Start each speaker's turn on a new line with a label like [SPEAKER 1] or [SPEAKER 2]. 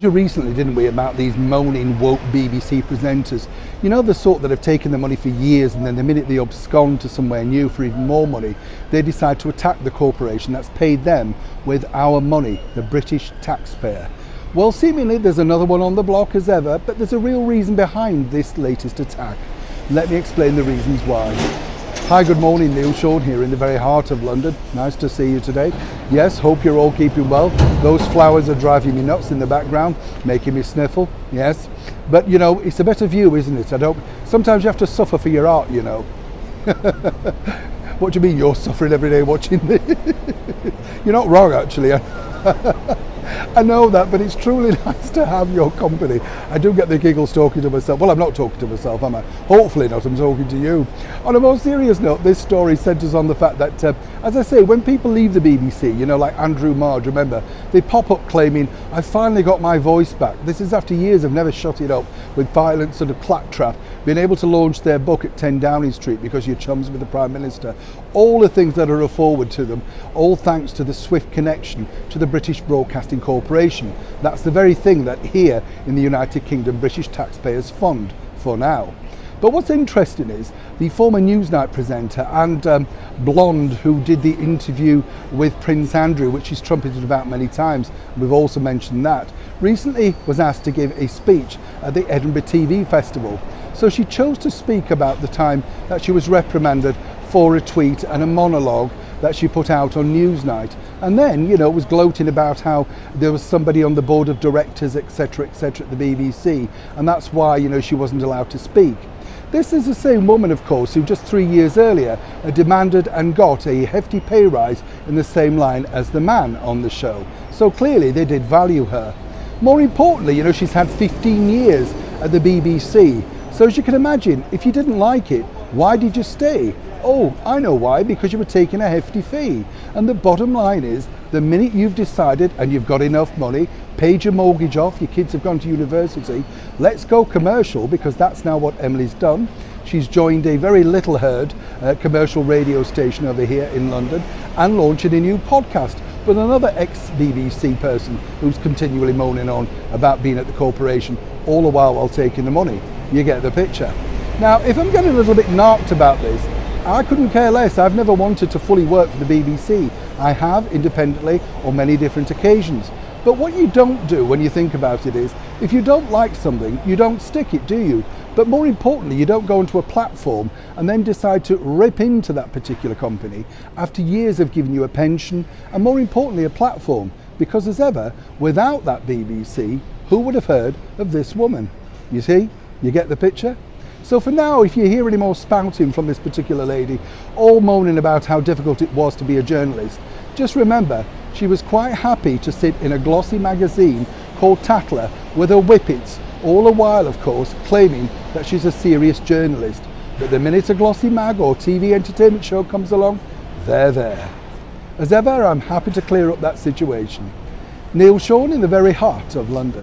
[SPEAKER 1] Recently, didn't we, about these moaning woke BBC presenters? You know, the sort that have taken the money for years, and then the minute they abscond to somewhere new for even more money, they decide to attack the corporation that's paid them with our money, the British taxpayer. Well, seemingly there's another one on the block as ever, but there's a real reason behind this latest attack. Let me explain the reasons why. Hi, good morning, Neil Sean here in the very heart of London. Nice to see you today. Yes, hope you're all keeping well. Those flowers are driving me nuts in the background, making me sniffle, yes. But you know, it's a better view, isn't it? Sometimes you have to suffer for your art, you know. What do you mean you're suffering every day watching this? You're not wrong, actually. I know that, but it's truly nice to have your company. I do get the giggles talking to myself. Well, I'm not talking to myself, am I? Hopefully not, I'm talking to you. On a more serious note, this story centres on the fact that, as I say, when people leave the BBC, you know, like Andrew Marge, remember, they pop up claiming, I finally got my voice back. This is after years of never shutting up with violence and a claptrap, being able to launch their book at 10 Downing Street because you're chums with the Prime Minister. All the things that are forward to them, all thanks to the swift connection to the British Broadcasting Corporation. That's the very thing that here in the United Kingdom British taxpayers fund for now. But what's interesting is the former Newsnight presenter and blonde who did the interview with Prince Andrew, which he's trumpeted about many times, we've also mentioned that, recently was asked to give a speech at the Edinburgh TV Festival. So she chose to speak about the time that she was reprimanded for a tweet and a monologue that she put out on Newsnight, and then, you know, was gloating about how there was somebody on the board of directors, etc., etc., at the BBC, and that's why, you know, she wasn't allowed to speak. This is the same woman, of course, who just 3 years earlier demanded and got a hefty pay rise in the same line as the man on the show. So clearly they did value her. More importantly, you know, she's had 15 years at the BBC. So as you can imagine, if you didn't like it, why did you stay? Oh, I know why, because you were taking a hefty fee. And the bottom line is, the minute you've decided and you've got enough money, paid your mortgage off, your kids have gone to university, let's go commercial, because that's now what Emily's done. She's joined a very little heard commercial radio station over here in London and launching a new podcast with another ex-BBC person who's continually moaning on about being at the corporation, all the while taking the money. You get the picture. Now, if I'm getting a little bit narked about this, I couldn't care less. I've never wanted to fully work for the BBC. I have independently on many different occasions. But what you don't do when you think about it is, if you don't like something, you don't stick it, do you? But more importantly, you don't go onto a platform and then decide to rip into that particular company after years of giving you a pension and, more importantly, a platform. Because as ever, without that BBC, who would have heard of this woman? You see? You get the picture? So for now, if you hear any more spouting from this particular lady, all moaning about how difficult it was to be a journalist, just remember, she was quite happy to sit in a glossy magazine called Tatler with her whippets, all the while, of course, claiming that she's a serious journalist. But the minute a glossy mag or TV entertainment show comes along, they're there. As ever, I'm happy to clear up that situation. Neil Sean in the very heart of London.